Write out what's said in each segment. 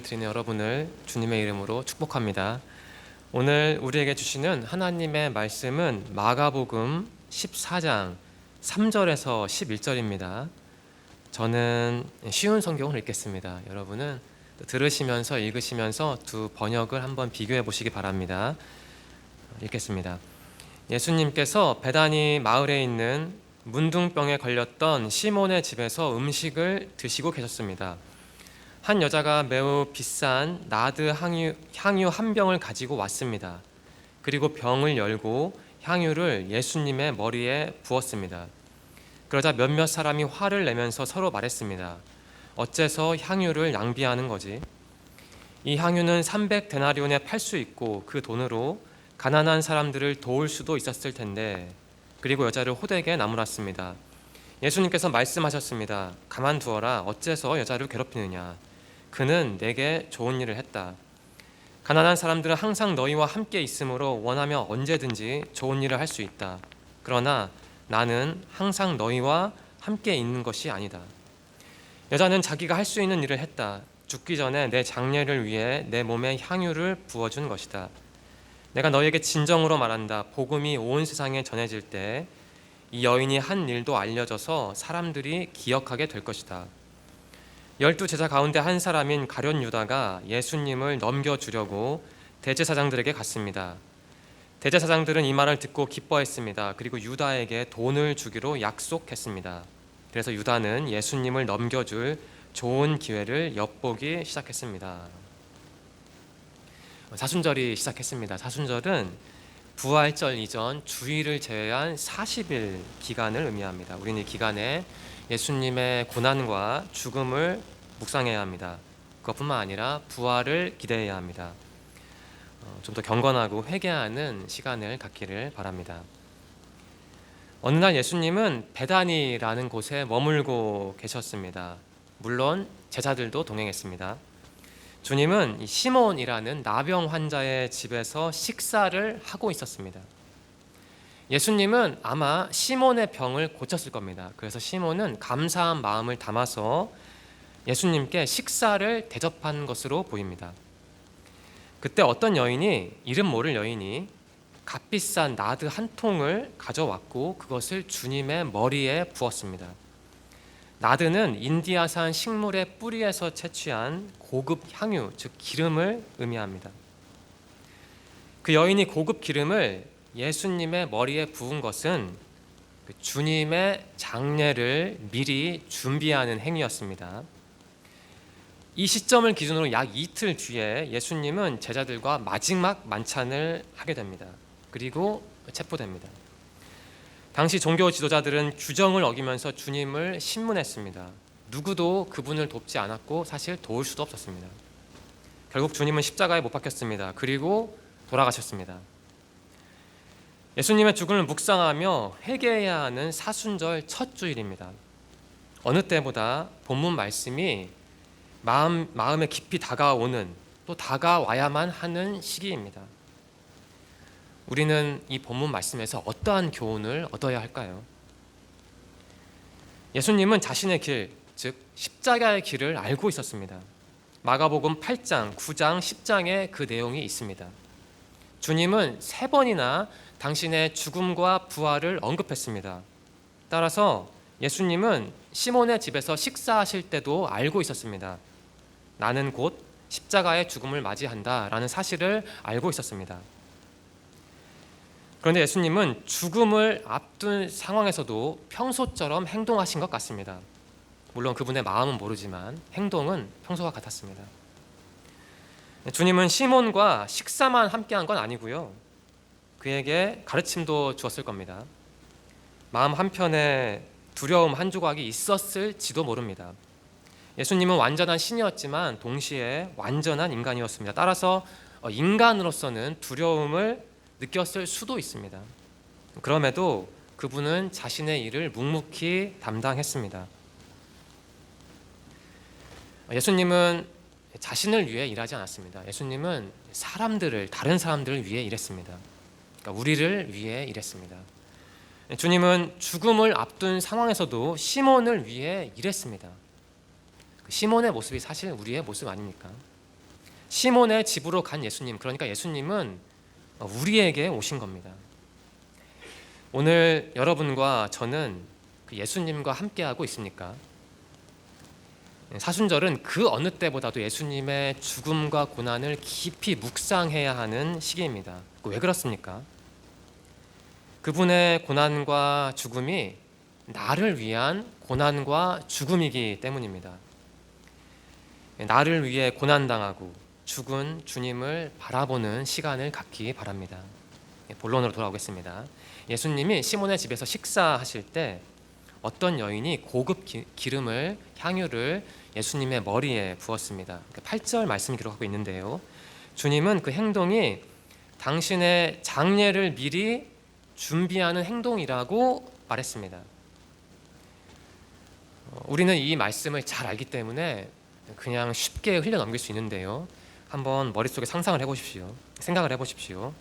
드리는 여러분을 주님의 이름으로 축복합니다. 오늘 우리에게 주시는 하나님의 말씀은 마가복음 14장 3절에서 11절입니다. 저는 쉬운 성경을 읽겠습니다. 여러분은 들으시면서 읽으시면서 두 번역을 한번 비교해 보시기 바랍니다. 읽겠습니다. 예수님께서 베다니 마을에 있는 문둥병에 걸렸던 시몬의 집에서 음식을 드시고 계셨습니다. 한 여자가 매우 비싼 나드 향유 한 병을 가지고 왔습니다. 그리고 병을 열고 향유를 예수님의 머리에 부었습니다. 그러자 몇몇 사람이 화를 내면서 서로 말했습니다. 어째서 향유를 낭비하는 거지? 이 향유는 300데나리온에 팔 수 있고 그 돈으로 가난한 사람들을 도울 수도 있었을 텐데. 그리고 여자를 호되게 나무랐습니다. 예수님께서 말씀하셨습니다. 가만두어라. 어째서 여자를 괴롭히느냐? 그는 내게 좋은 일을 했다. 가난한 사람들은 항상 너희와 함께 있으므로 원하면 언제든지 좋은 일을 할 수 있다. 그러나 나는 항상 너희와 함께 있는 것이 아니다. 여자는 자기가 할 수 있는 일을 했다. 죽기 전에 내 장례를 위해 내 몸에 향유를 부어준 것이다. 내가 너희에게 진정으로 말한다. 복음이 온 세상에 전해질 때 이 여인이 한 일도 알려져서 사람들이 기억하게 될 것이다. 12 제자 가운데 한 사람인 가룟 유다가 예수님을 넘겨주려고 대제사장들에게 갔습니다. 대제사장들은 이 말을 듣고 기뻐했습니다. 그리고 유다에게 돈을 주기로 약속했습니다. 그래서 유다는 예수님을 넘겨줄 좋은 기회를 엿보기 시작했습니다. 사순절이 시작했습니다. 사순절은 부활절 이전 주일을 제외한 40일 기간을 의미합니다. 우리는 이 기간에 예수님의 고난과 죽음을 묵상해야 합니다. 그것뿐만 아니라 부활을 기대해야 합니다. 좀 더 경건하고 회개하는 시간을 갖기를 바랍니다. 어느 날 예수님은 베다니라는 곳에 머물고 계셨습니다. 물론 제자들도 동행했습니다. 주님은 이 시몬이라는 나병 환자의 집에서 식사를 하고 있었습니다. 예수님은 아마 시몬의 병을 고쳤을 겁니다. 그래서 시몬은 감사한 마음을 담아서 예수님께 식사를 대접한 것으로 보입니다. 그때 어떤 여인이, 이름 모를 여인이 값비싼 나드 한 통을 가져왔고 그것을 주님의 머리에 부었습니다. 나드는 인디아산 식물의 뿌리에서 채취한 고급 향유, 즉 기름을 의미합니다. 그 여인이 고급 기름을 예수님의 머리에 부은 것은 주님의 장례를 미리 준비하는 행위였습니다. 이 시점을 기준으로 약 이틀 뒤에 예수님은 제자들과 마지막 만찬을 하게 됩니다. 그리고 체포됩니다. 당시 종교 지도자들은 규정을 어기면서 주님을 신문했습니다. 누구도 그분을 돕지 않았고 사실 도울 수도 없었습니다. 결국 주님은 십자가에 못 박혔습니다. 그리고 돌아가셨습니다. 예수님의 죽음을 묵상하며 회개해야 하는 사순절 첫 주일입니다. 어느 때보다 본문 말씀이 마음에 깊이 다가오는, 또 다가와야만 하는 시기입니다. 우리는 이 본문 말씀에서 어떠한 교훈을 얻어야 할까요? 예수님은 자신의 길, 즉 십자가의 길을 알고 있었습니다. 마가복음 8장, 9장, 10장에 그 내용이 있습니다. 주님은 3번이나 당신의 죽음과 부활을 언급했습니다. 따라서 예수님은 시몬의 집에서 식사하실 때도 알고 있었습니다. 나는 곧 십자가의 죽음을 맞이한다라는 사실을 알고 있었습니다. 그런데 예수님은 죽음을 앞둔 상황에서도 평소처럼 행동하신 것 같습니다. 물론 그분의 마음은 모르지만 행동은 평소와 같았습니다. 주님은 시몬과 식사만 함께한 건 아니고요. 그에게 가르침도 주었을 겁니다. 마음 한편에 두려움 한 조각이 있었을지도 모릅니다. 예수님은 완전한 신이었지만 동시에 완전한 인간이었습니다. 따라서 인간으로서는 두려움을 느꼈을 수도 있습니다. 그럼에도 그분은 자신의 일을 묵묵히 담당했습니다. 예수님은 자신을 위해 일하지 않았습니다. 예수님은 다른 사람들을 위해 일했습니다. 그러니까 우리를 위해 일했습니다. 주님은 죽음을 앞둔 상황에서도 시몬을 위해 일했습니다. 시몬의 모습이 사실 우리의 모습 아닙니까? 시몬의 집으로 간 예수님, 그러니까 예수님은 우리에게 오신 겁니다. 오늘 여러분과 저는 그 예수님과 함께하고 있습니까? 사순절은 그 어느 때보다도 예수님의 죽음과 고난을 깊이 묵상해야 하는 시기입니다. 왜 그렇습니까? 그분의 고난과 죽음이 나를 위한 고난과 죽음이기 때문입니다. 나를 위해 고난당하고 죽은 주님을 바라보는 시간을 갖기 바랍니다. 본론으로 돌아오겠습니다. 예수님이 시몬의 집에서 식사하실 때 어떤 여인이 고급 기름을, 향유를 예수님의 머리에 부었습니다. 8절 말씀 기록하고 있는데요. 주님은 그 행동이 당신의 장례를 미리 준비하는 행동이라고 말했습니다. 우리는 이 말씀을 잘 알기 때문에 그냥 쉽게 흘려 넘길 수 있는데요. 한번 머릿속에 상상을 해보십시오. 생각을 해보십시오.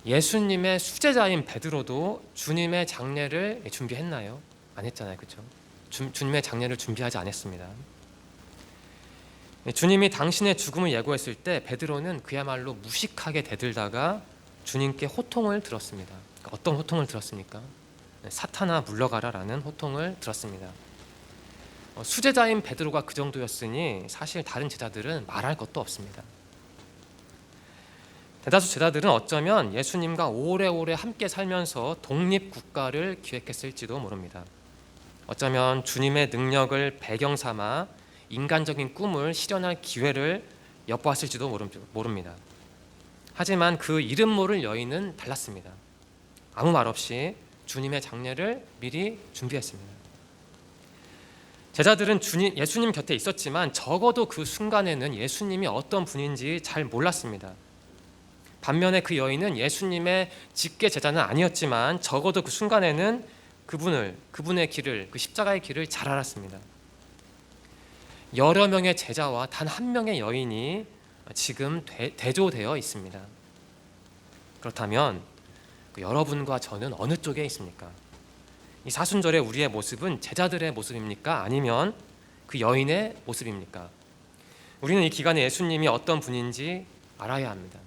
예수님의 수제자인 베드로도 주님의 장례를 준비했나요? 안 했잖아요, 그렇죠? 주님의 장례를 준비하지 않았습니다. 주님이 당신의 죽음을 예고했을 때 베드로는 그야말로 무식하게 대들다가 주님께 호통을 들었습니다. 어떤 호통을 들었습니까? 사탄아 물러가라라는 호통을 들었습니다. 수제자인 베드로가 그 정도였으니 사실 다른 제자들은 말할 것도 없습니다. 대다수 제자들은 어쩌면 예수님과 오래오래 함께 살면서 독립국가를 기획했을지도 모릅니다. 어쩌면 주님의 능력을 배경 삼아 인간적인 꿈을 실현할 기회를 엿보았을지도 모릅니다. 하지만 그 이름 모를 여인은 달랐습니다. 아무 말 없이 주님의 장례를 미리 준비했습니다. 제자들은 예수님 곁에 있었지만 적어도 그 순간에는 예수님이 어떤 분인지 잘 몰랐습니다. 반면에 그 여인은 예수님의 직계 제자는 아니었지만 적어도 그 순간에는 그분의 길을, 그 십자가의 길을 잘 알았습니다. 여러 명의 제자와 단 한 명의 여인이 지금 대조되어 있습니다. 그렇다면 여러분과 저는 어느 쪽에 있습니까? 이 사순절의 우리의 모습은 제자들의 모습입니까? 아니면 그 여인의 모습입니까? 우리는 이 기간에 예수님이 어떤 분인지 알아야 합니다.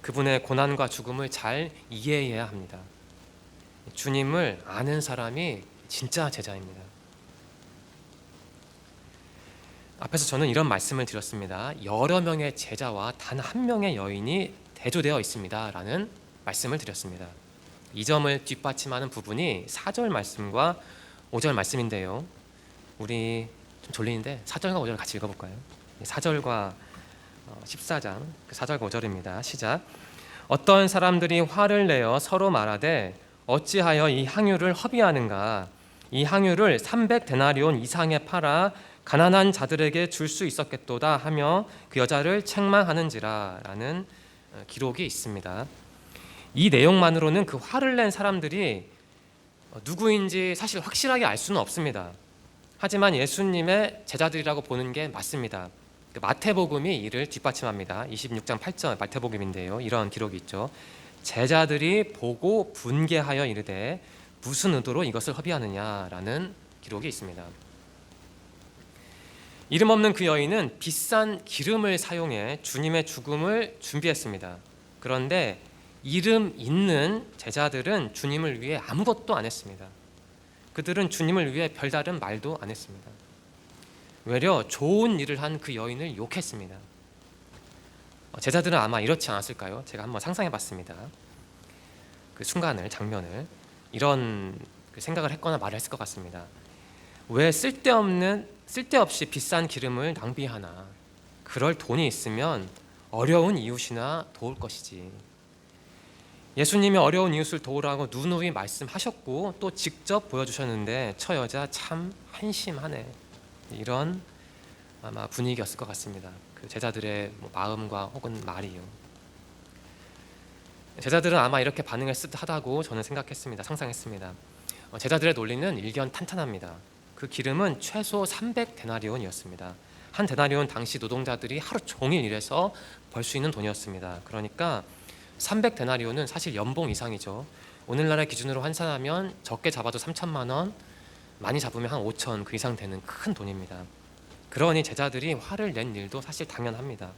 그분의 고난과 죽음을 잘 이해해야 합니다. 주님을 아는 사람이 진짜 제자입니다. 앞에서 저는 이런 말씀을 드렸습니다. 여러 명의 제자와 단 한 명의 여인이 대조되어 있습니다 라는 말씀을 드렸습니다. 이 점을 뒷받침하는 부분이 4절 말씀과 5절 말씀인데요. 우리 좀 졸리는데 4절과 5절 같이 읽어볼까요? 4절과 14장 4절과 5절입니다. 시작. 어떤 사람들이 화를 내어 서로 말하되 어찌하여 이 향유를 허비하는가? 이 향유를 300데나리온 이상에 팔아 가난한 자들에게 줄 수 있었겠도다 하며 그 여자를 책망하는지라 라는 기록이 있습니다. 이 내용만으로는 그 화를 낸 사람들이 누구인지 사실 확실하게 알 수는 없습니다. 하지만 예수님의 제자들이라고 보는 게 맞습니다. 마태복음이 이를 뒷받침합니다. 26장 8절 마태복음인데요. 이런 기록이 있죠. 제자들이 보고 분개하여 이르되 무슨 의도로 이것을 허비하느냐라는 기록이 있습니다. 이름 없는 그 여인은 비싼 기름을 사용해 주님의 죽음을 준비했습니다. 그런데 이름 있는 제자들은 주님을 위해 아무것도 안 했습니다. 그들은 주님을 위해 별다른 말도 안 했습니다. 외려 좋은 일을 한 그 여인을 욕했습니다. 제자들은 아마 이렇지 않았을까요? 제가 한번 상상해 봤습니다. 그 순간을, 장면을 이런 생각을 했거나 말을 했을 것 같습니다. 왜 쓸데없이 비싼 기름을 낭비하나? 그럴 돈이 있으면 어려운 이웃이나 도울 것이지. 예수님이 어려운 이웃을 도우라고 누누이 말씀하셨고 또 직접 보여주셨는데 저 여자 참 한심하네. 이런 아마 분위기였을 것 같습니다. 그 제자들의 마음과 혹은 말이요. 제자들은 아마 이렇게 반응했을 듯하다고 저는 생각했습니다. 상상했습니다. 제자들의 논리는 일견탄탄합니다. 그 기름은 최소 300데나리온이었습니다. 한 데나리온 당시 노동자들이 하루 종일 일해서 벌 수 있는 돈이었습니다. 그러니까 300데나리온은 사실 연봉 이상이죠. 오늘날의 기준으로 환산하면 적게 잡아도 3천만 원, 많이 잡으면 한 5천 그 이상 되는 큰 돈입니다. 그러니 제자들이 화를 낸 일도 사실 당연합니다.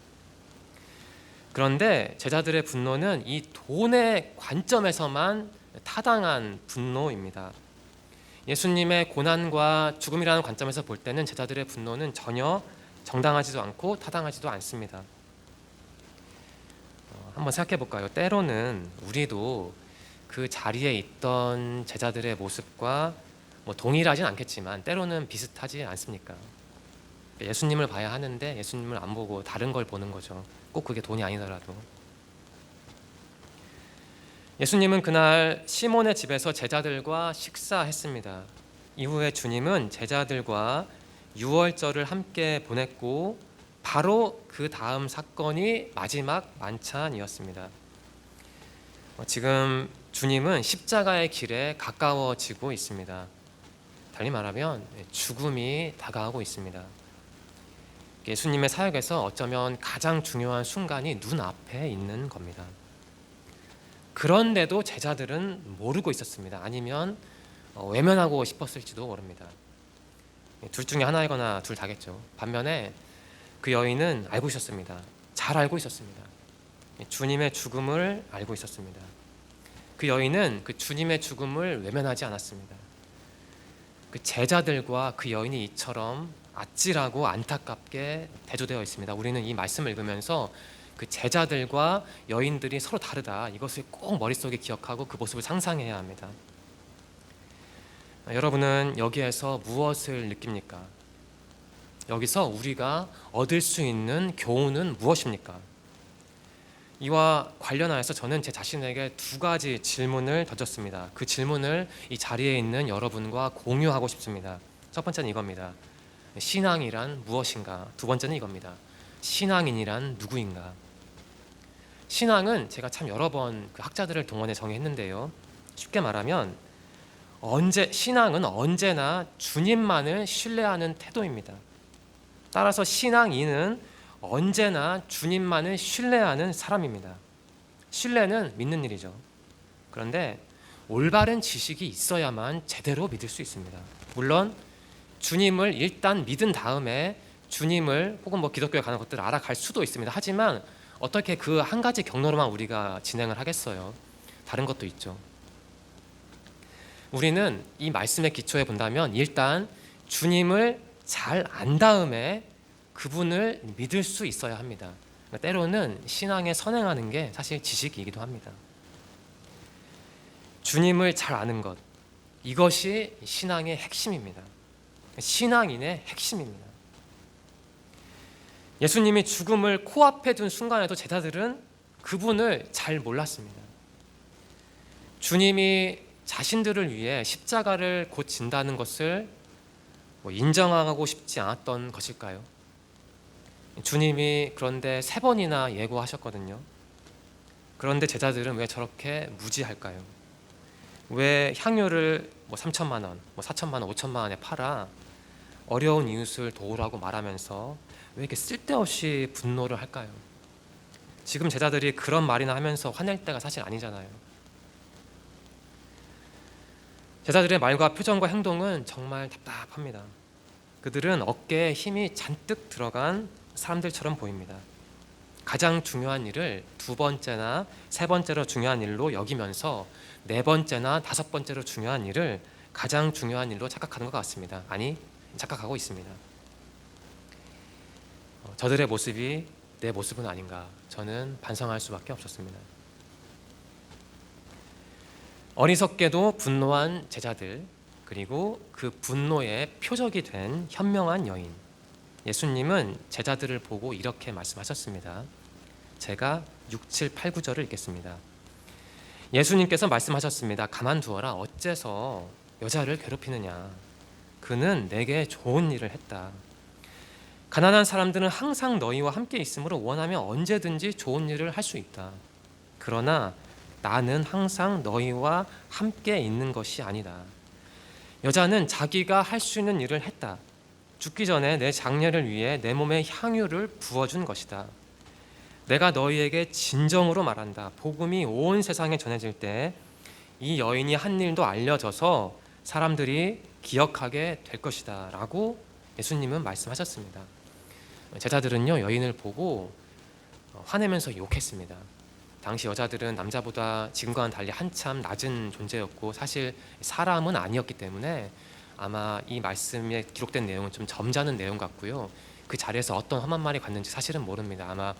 그런데 제자들의 분노는 이 돈의 관점에서만 타당한 분노입니다. 예수님의 고난과 죽음이라는 관점에서 볼 때는 제자들의 분노는 전혀 정당하지도 않고 타당하지도 않습니다. 한번 생각해 볼까요? 때로는 우리도 그 자리에 있던 제자들의 모습과 동일하진 않겠지만 때로는 비슷하지 않습니까? 예수님을 봐야 하는데 예수님을 안 보고 다른 걸 보는 거죠. 꼭 그게 돈이 아니더라도. 예수님은 그날 시몬의 집에서 제자들과 식사했습니다. 이후에 주님은 제자들과 유월절을 함께 보냈고 바로 그 다음 사건이 마지막 만찬이었습니다. 지금 주님은 십자가의 길에 가까워지고 있습니다. 달리 말하면 죽음이 다가오고 있습니다. 예수님의 사역에서 어쩌면 가장 중요한 순간이 눈앞에 있는 겁니다. 그런데도 제자들은 모르고 있었습니다. 아니면 외면하고 싶었을지도 모릅니다. 둘 중에 하나이거나 둘 다겠죠. 반면에 그 여인은 알고 있었습니다. 잘 알고 있었습니다. 주님의 죽음을 알고 있었습니다. 그 여인은 그 주님의 죽음을 외면하지 않았습니다. 그 제자들과 그 여인이 이처럼 아찔하고 안타깝게 대조되어 있습니다. 우리는 이 말씀을 읽으면서 그 제자들과 여인들이 서로 다르다, 이것을 꼭 머릿속에 기억하고 그 모습을 상상해야 합니다. 여러분은 여기에서 무엇을 느낍니까? 여기서 우리가 얻을 수 있는 교훈은 무엇입니까? 이와 관련하여서 저는 제 자신에게 두 가지 질문을 던졌습니다. 그 질문을 이 자리에 있는 여러분과 공유하고 싶습니다. 첫 번째는 이겁니다. 신앙이란 무엇인가? 두 번째는 이겁니다. 신앙인이란 누구인가? 신앙은 제가 참 여러 번 그 학자들을 동원해 정의했는데요. 쉽게 말하면 신앙은 언제나 주님만을 신뢰하는 태도입니다. 따라서 신앙인은 언제나 주님만을 신뢰하는 사람입니다. 신뢰는 믿는 일이죠. 그런데 올바른 지식이 있어야만 제대로 믿을 수 있습니다. 물론 주님을 일단 믿은 다음에 주님을 혹은 기독교에 관한 것들을 알아갈 수도 있습니다. 하지만 어떻게 그 한 가지 경로로만 우리가 진행을 하겠어요? 다른 것도 있죠. 우리는 이 말씀의 기초에 본다면 일단 주님을 잘 안 다음에 그분을 믿을 수 있어야 합니다. 때로는 신앙에 선행하는 게 사실 지식이기도 합니다. 주님을 잘 아는 것, 이것이 신앙의 핵심입니다. 신앙인의 핵심입니다. 예수님이 죽음을 코앞에 둔 순간에도 제자들은 그분을 잘 몰랐습니다. 주님이 자신들을 위해 십자가를 곧 진다는 것을 인정하고 싶지 않았던 것일까요? 주님이 그런데 3번이나 예고하셨거든요. 그런데 제자들은 왜 저렇게 무지할까요? 왜 향유를 3천만 원, 4천만 원, 5천만 원에 팔아 어려운 이웃을 도우라고 말하면서 왜 이렇게 쓸데없이 분노를 할까요? 지금 제자들이 그런 말이나 하면서 화낼 때가 사실 아니잖아요. 제자들의 말과 표정과 행동은 정말 답답합니다. 그들은 어깨에 힘이 잔뜩 들어간 사람들처럼 보입니다. 가장 중요한 일을 2번째나 3번째로 중요한 일로 여기면서 4번째나 5번째로 중요한 일을 가장 중요한 일로 착각하는 것 같습니다. 아니, 착각하고 있습니다. 저들의 모습이 내 모습은 아닌가, 저는 반성할 수밖에 없었습니다. 어리석게도 분노한 제자들, 그리고 그 분노의 표적이 된 현명한 여인. 예수님은 제자들을 보고 이렇게 말씀하셨습니다. 제가 6, 7, 8, 9절을 읽겠습니다. 예수님께서 말씀하셨습니다. 가만두어라. 어째서 여자를 괴롭히느냐. 그는 내게 좋은 일을 했다. 가난한 사람들은 항상 너희와 함께 있으므로 원하면 언제든지 좋은 일을 할 수 있다. 그러나 나는 항상 너희와 함께 있는 것이 아니다. 여자는 자기가 할 수 있는 일을 했다. 죽기 전에 내 장례를 위해 내 몸에 향유를 부어준 것이다. 내가 너희에게 진정으로 말한다. 복음이 온 세상에 전해질 때 이 여인이 한 일도 알려져서 사람들이 기억하게 될 것이다 라고 예수님은 말씀하셨습니다. 제자들은요, 여인을 보고 화내면서 욕했습니다. 당시 여자들은 남자보다 지금과는 달리 한참 낮은 존재였고 사실 사람은 아니었기 때문에 아마 이 말씀에 기록된 내용은 좀 점잖은 내용 같고요. 그 자리에서 어떤 험한 말이 갔는지 사실은 모릅니다. 아마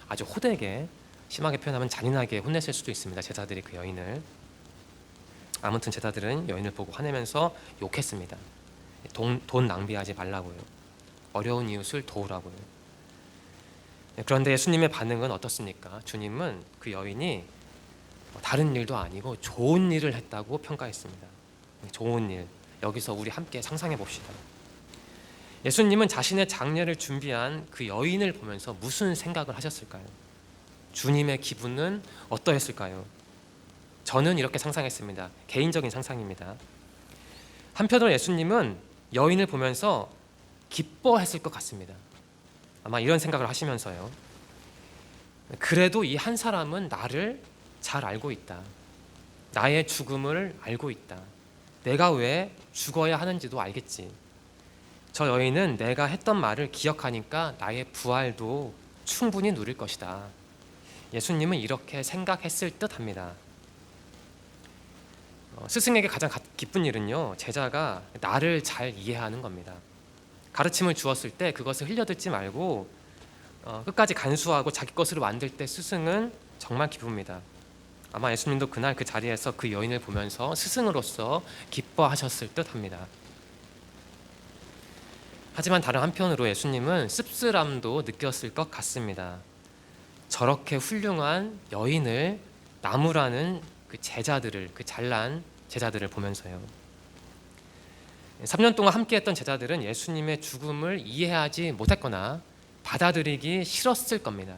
아주 호되게, 심하게 표현하면 잔인하게 혼냈을 수도 있습니다. 제자들이 그 여인을. 아무튼 제자들은 여인을 보고 화내면서 욕했습니다. 돈 낭비하지 말라고요. 어려운 이웃을 도우라고요. 그런데 예수님의 반응은 어떻습니까? 주님은 그 여인이 다른 일도 아니고 좋은 일을 했다고 평가했습니다. 좋은 일. 여기서 우리 함께 상상해 봅시다. 예수님은 자신의 장례를 준비한 그 여인을 보면서 무슨 생각을 하셨을까요? 주님의 기분은 어떠했을까요? 저는 이렇게 상상했습니다. 개인적인 상상입니다. 한편으로 예수님은 여인을 보면서 기뻐했을 것 같습니다. 아마 이런 생각을 하시면서요. 그래도 이 한 사람은 나를 잘 알고 있다. 나의 죽음을 알고 있다. 내가 왜 죽어야 하는지도 알겠지. 저 여인은 내가 했던 말을 기억하니까 나의 부활도 충분히 누릴 것이다. 예수님은 이렇게 생각했을 듯합니다. 스승에게 가장 기쁜 일은요, 제자가 나를 잘 이해하는 겁니다. 가르침을 주었을 때 그것을 흘려듣지 말고 끝까지 간수하고 자기 것으로 만들 때 스승은 정말 기쁩니다. 아마 예수님도 그날 그 자리에서 그 여인을 보면서 스승으로서 기뻐하셨을 듯합니다. 하지만 다른 한편으로 예수님은 씁쓸함도 느꼈을 것 같습니다. 저렇게 훌륭한 여인을 나무라는 그 제자들을, 그 잘난 제자들을 보면서요. 3년 동안 함께했던 제자들은 예수님의 죽음을 이해하지 못했거나 받아들이기 싫었을 겁니다.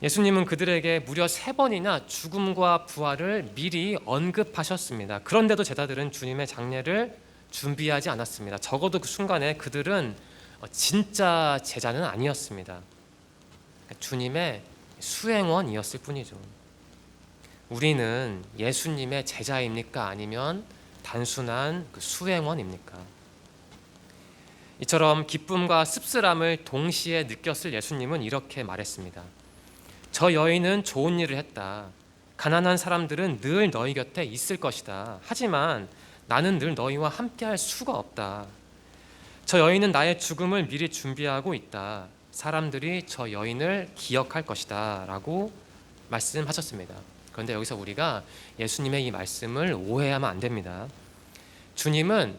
예수님은 그들에게 무려 3번이나 죽음과 부활을 미리 언급하셨습니다. 그런데도 제자들은 주님의 장례를 준비하지 않았습니다. 적어도 그 순간에 그들은 진짜 제자는 아니었습니다. 주님의 수행원이었을 뿐이죠. 우리는 예수님의 제자입니까? 아니면 단순한 그 수행원입니까? 이처럼 기쁨과 씁쓸함을 동시에 느꼈을 예수님은 이렇게 말했습니다. 저 여인은 좋은 일을 했다. 가난한 사람들은 늘 너희 곁에 있을 것이다. 하지만 나는 늘 너희와 함께할 수가 없다. 저 여인은 나의 죽음을 미리 준비하고 있다. 사람들이 저 여인을 기억할 것이다 라고 말씀하셨습니다. 그런데 여기서 우리가 예수님의 이 말씀을 오해하면 안 됩니다. 주님은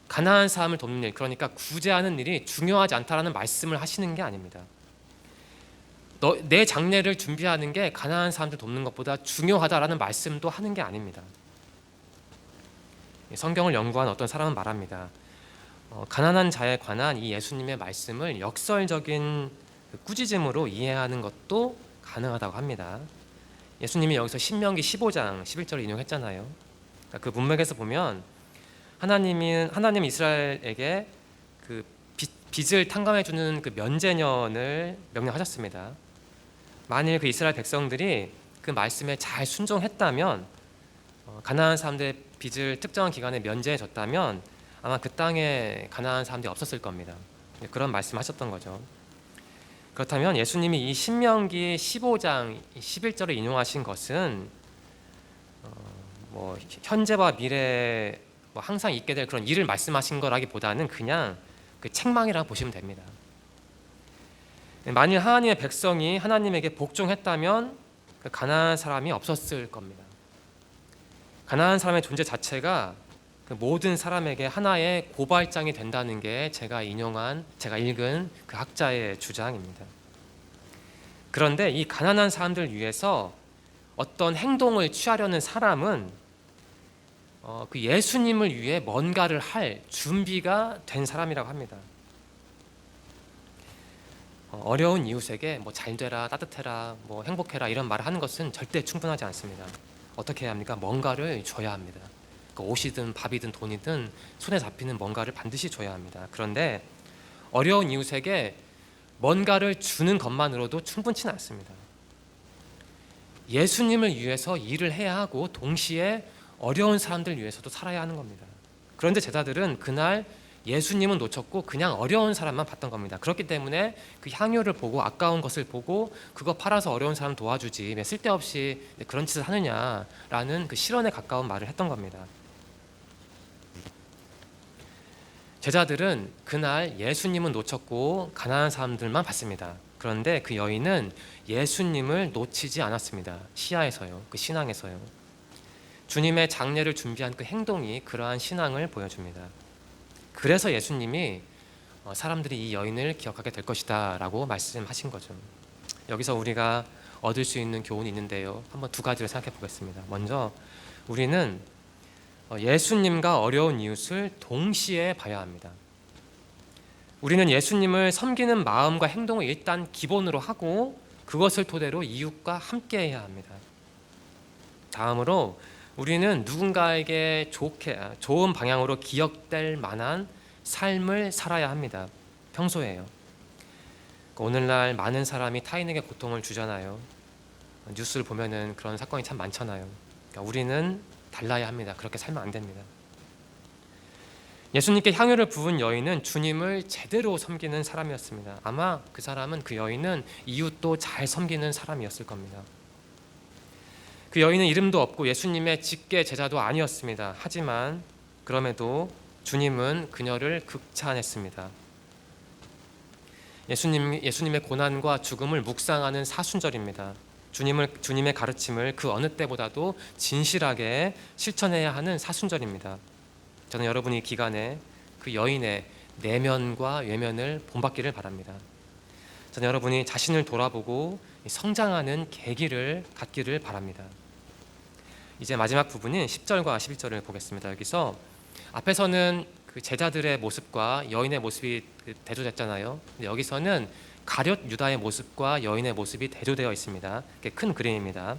가난한 사람을 돕는 일, 그러니까 구제하는 일이 중요하지 않다라는 말씀을 하시는 게 아닙니다. 내 장례를 준비하는 게 가난한 사람들 돕는 것보다 중요하다라는 말씀도 하는 게 아닙니다. 성경을 연구한 어떤 사람은 말합니다. 가난한 자에 관한 이 예수님의 말씀을 역설적인 꾸짖음으로 이해하는 것도 가능하다고 합니다. 예수님이 여기서 신명기 15장 11절을 인용했잖아요. 그러니까 그 문맥에서 보면 하나님은 이스라엘에게 그 빚을 탕감해 주는 그 면제년을 명령하셨습니다. 만일 그 이스라엘 백성들이 그 말씀에 잘 순종했다면, 가난한 사람들의 빚을 특정한 기간에 면제해 줬다면 아마 그 땅에 가난한 사람들이 없었을 겁니다. 그런 말씀하셨던 거죠. 그렇다면 예수님이 이 신명기 15장 11절을 인용하신 것은 현재와 미래 항상 있게 될 그런 일을 말씀하신 거라기보다는 그냥 그 책망이라고 보시면 됩니다. 만일 하나님의 백성이 하나님에게 복종했다면 그 가난한 사람이 없었을 겁니다. 가난한 사람의 존재 자체가 그 모든 사람에게 하나의 고발장이 된다는 게 제가 읽은 그 학자의 주장입니다. 그런데 이 가난한 사람들 위해서 어떤 행동을 취하려는 사람은 그 예수님을 위해 뭔가를 할 준비가 된 사람이라고 합니다. 어려운 이웃에게 잘 되라, 따뜻해라, 행복해라 이런 말을 하는 것은 절대 충분하지 않습니다. 어떻게 해야 합니까? 뭔가를 줘야 합니다. 옷이든 밥이든 돈이든 손에 잡히는 뭔가를 반드시 줘야 합니다. 그런데 어려운 이웃에게 뭔가를 주는 것만으로도 충분치는 않습니다. 예수님을 위해서 일을 해야 하고 동시에 어려운 사람들 위해서도 살아야 하는 겁니다. 그런데 제자들은 그날 예수님은 놓쳤고 그냥 어려운 사람만 봤던 겁니다. 그렇기 때문에 그 향유를 보고 아까운 것을 보고 그거 팔아서 어려운 사람 도와주지 왜 쓸데없이 그런 짓을 하느냐라는 그 실언에 가까운 말을 했던 겁니다. 제자들은 그날 예수님은 놓쳤고 가난한 사람들만 봤습니다. 그런데 그 여인은 예수님을 놓치지 않았습니다. 시야에서요, 그 신앙에서요. 주님의 장례를 준비한 그 행동이 그러한 신앙을 보여줍니다. 그래서 예수님이 사람들이 이 여인을 기억하게 될 것이다 라고 말씀하신 거죠. 여기서 우리가 얻을 수 있는 교훈이 있는데요, 한번 두 가지를 생각해 보겠습니다. 먼저 우리는 예수님과 어려운 이웃을 동시에 봐야 합니다. 우리는 예수님을 섬기는 마음과 행동을 일단 기본으로 하고 그것을 토대로 이웃과 함께 해야 합니다. 다음으로 우리는 누군가에게 좋은 방향으로 기억될 만한 삶을 살아야 합니다. 평소에요. 오늘날 많은 사람이 타인에게 고통을 주잖아요. 뉴스를 보면은 그런 사건이 참 많잖아요. 그러니까 우리는 달라야 합니다. 그렇게 살면 안 됩니다. 예수님께 향유를 부은 여인은 주님을 제대로 섬기는 사람이었습니다. 아마 그 사람은, 그 여인은 이웃도 잘 섬기는 사람이었을 겁니다. 그 여인은 이름도 없고 예수님의 직계 제자도 아니었습니다. 하지만 그럼에도 주님은 그녀를 극찬했습니다. 예수님의 고난과 죽음을 묵상하는 사순절입니다. 주님의 가르침을 그 어느 때보다도 진실하게 실천해야 하는 사순절입니다. 저는 여러분이 이 기간에 그 여인의 내면과 외면을 본받기를 바랍니다. 저는 여러분이 자신을 돌아보고 성장하는 계기를 갖기를 바랍니다. 이제 마지막 부분인 10절과 11절을 보겠습니다. 여기서 앞에서는 그 제자들의 모습과 여인의 모습이 대조됐잖아요. 근데 여기서는 가룟 유다의 모습과 여인의 모습이 대조되어 있습니다. 큰 그림입니다.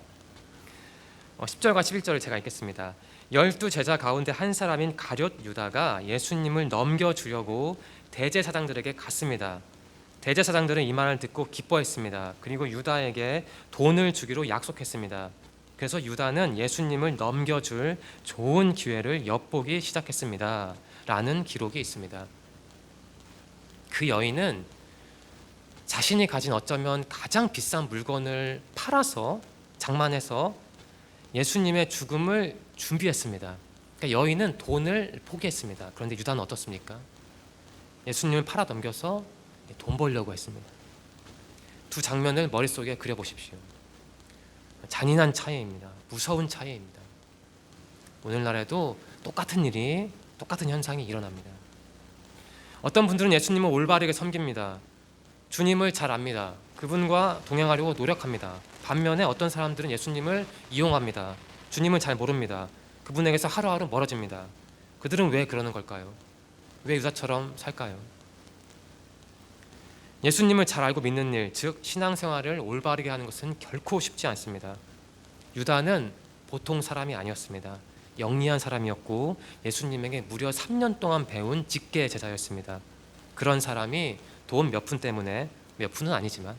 10절과 11절을 제가 읽겠습니다. 12 제자 가운데 한 사람인 가룟 유다가 예수님을 넘겨주려고 대제사장들에게 갔습니다. 대제사장들은 이 말을 듣고 기뻐했습니다. 그리고 유다에게 돈을 주기로 약속했습니다. 그래서 유다는 예수님을 넘겨줄 좋은 기회를 엿보기 시작했습니다. 라는 기록이 있습니다. 그 여인은 자신이 가진 어쩌면 가장 비싼 물건을 팔아서 장만해서 예수님의 죽음을 준비했습니다. 그러니까 여인은 돈을 포기했습니다. 그런데 유다는 어떻습니까? 예수님을 팔아 넘겨서 돈 벌려고 했습니다. 두 장면을 머릿속에 그려보십시오. 잔인한 차이입니다. 무서운 차이입니다. 오늘날에도 똑같은 일이, 똑같은 현상이 일어납니다. 어떤 분들은 예수님을 올바르게 섬깁니다. 주님을 잘 압니다. 그분과 동행하려고 노력합니다. 반면에 어떤 사람들은 예수님을 이용합니다. 주님을 잘 모릅니다. 그분에게서 하루하루 멀어집니다. 그들은 왜 그러는 걸까요? 왜 유다처럼 살까요? 예수님을 잘 알고 믿는 일, 즉 신앙생활을 올바르게 하는 것은 결코 쉽지 않습니다. 유다는 보통 사람이 아니었습니다. 영리한 사람이었고 예수님에게 무려 3년 동안 배운 직계 제자였습니다. 그런 사람이 돈 몇 푼 때문에, 몇 푼은 아니지만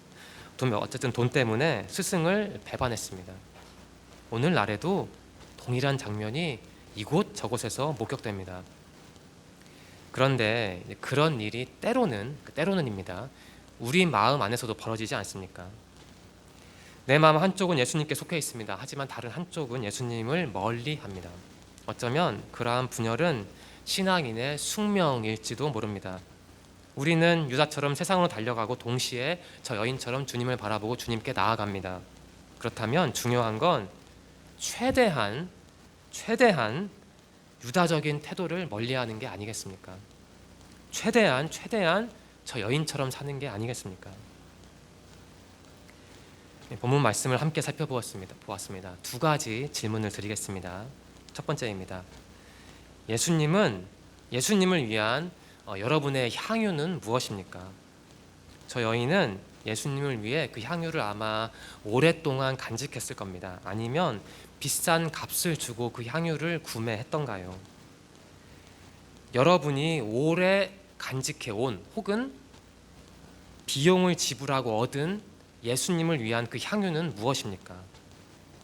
어쨌든 돈 때문에 스승을 배반했습니다. 오늘날에도 동일한 장면이 이곳 저곳에서 목격됩니다. 그런데 그런 일이 때로는입니다. 우리 마음 안에서도 벌어지지 않습니까? 내 마음 한쪽은 예수님께 속해 있습니다. 하지만 다른 한쪽은 예수님을 멀리합니다. 어쩌면 그러한 분열은 신앙인의 숙명일지도 모릅니다. 우리는 유다처럼 세상으로 달려가고 동시에 저 여인처럼 주님을 바라보고 주님께 나아갑니다. 그렇다면 중요한 건 최대한 유다적인 태도를 멀리하는 게 아니겠습니까? 최대한 저 여인처럼 사는 게 아니겠습니까? 본문 말씀을 함께 살펴보았습니다. 두 가지 질문을 드리겠습니다. 첫 번째입니다. 예수님을 위한 여러분의 향유는 무엇입니까? 저 여인은 예수님을 위해 그 향유를 아마 오랫동안 간직했을 겁니다. 아니면 비싼 값을 주고 그 향유를 구매했던가요? 여러분이 오래 간직해온 혹은 비용을 지불하고 얻은 예수님을 위한 그 향유는 무엇입니까?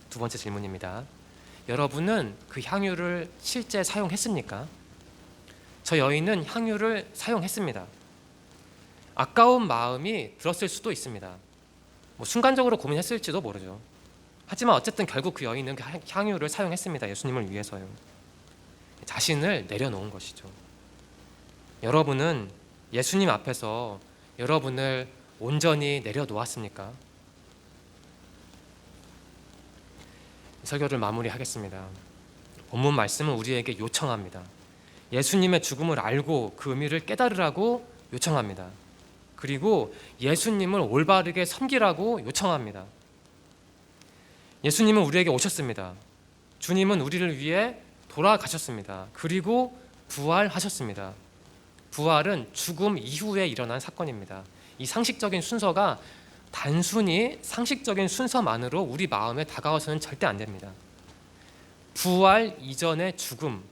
두 번째 질문입니다. 여러분은 그 향유를 실제 사용했습니까? 저 여인은 향유를 사용했습니다. 아까운 마음이 들었을 수도 있습니다. 순간적으로 고민했을지도 모르죠. 하지만 어쨌든 결국 그 여인은 향유를 사용했습니다. 예수님을 위해서요. 자신을 내려놓은 것이죠. 여러분은 예수님 앞에서 여러분을 온전히 내려놓았습니까? 설교를 마무리하겠습니다. 본문 말씀은 우리에게 요청합니다. 예수님의 죽음을 알고 그 의미를 깨달으라고 요청합니다. 그리고 예수님을 올바르게 섬기라고 요청합니다. 예수님은 우리에게 오셨습니다. 주님은 우리를 위해 돌아가셨습니다. 그리고 부활하셨습니다. 부활은 죽음 이후에 일어난 사건입니다. 이 상식적인 순서가 단순히 상식적인 순서만으로 우리 마음에 다가와서는 절대 안 됩니다. 부활 이전의 죽음,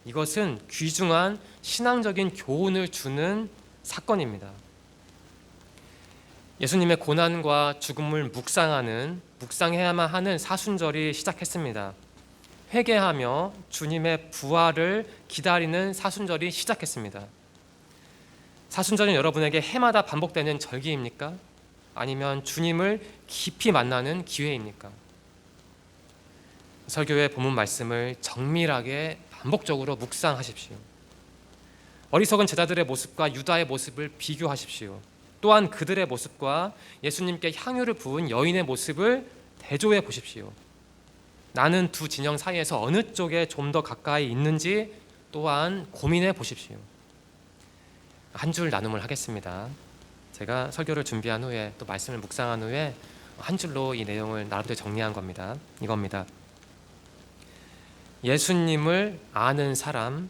이것은 귀중한 신앙적인 교훈을 주는 사건입니다. 예수님의 고난과 죽음을 묵상해야만 하는 사순절이 시작했습니다. 회개하며 주님의 부활을 기다리는 사순절이 시작했습니다. 사순절은 여러분에게 해마다 반복되는 절기입니까? 아니면 주님을 깊이 만나는 기회입니까? 설교의 본문 말씀을 정밀하게 반복적으로 묵상하십시오. 어리석은 제자들의 모습과 유다의 모습을 비교하십시오. 또한 그들의 모습과 예수님께 향유를 부은 여인의 모습을 대조해 보십시오. 나는 두 진영 사이에서 어느 쪽에 좀 더 가까이 있는지 또한 고민해 보십시오. 한 줄 나눔을 하겠습니다. 제가 설교를 준비한 후에 또 말씀을 묵상한 후에 한 줄로 이 내용을 나름대로 정리한 겁니다. 이겁니다. 예수님을 아는 사람,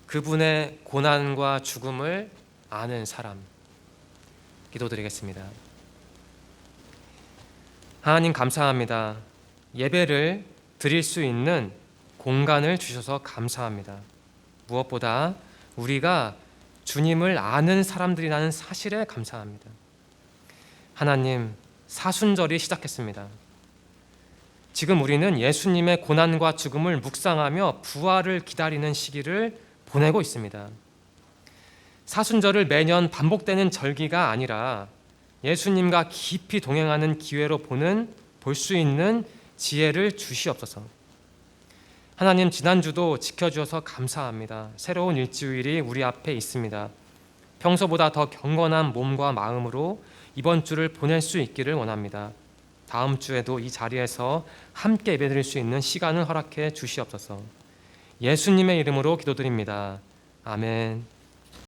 그분의 고난과 죽음을 아는 사람. 기도드리겠습니다. 하나님 감사합니다. 예배를 드릴 수 있는 공간을 주셔서 감사합니다. 무엇보다 우리가 주님을 아는 사람들이라는 사실에 감사합니다. 하나님, 사순절이 시작했습니다. 지금 우리는 예수님의 고난과 죽음을 묵상하며 부활을 기다리는 시기를 보내고 있습니다. 사순절을 매년 반복되는 절기가 아니라 예수님과 깊이 동행하는 기회로 볼 수 있는 지혜를 주시옵소서. 하나님, 지난주도 지켜주셔서 감사합니다. 새로운 일주일이 우리 앞에 있습니다. 평소보다 더 경건한 몸과 마음으로 이번 주를 보낼 수 있기를 원합니다. 다음 주에도 이 자리에서 함께 예배드릴 수 있는 시간을 허락해 주시옵소서. 예수님의 이름으로 기도드립니다. 아멘.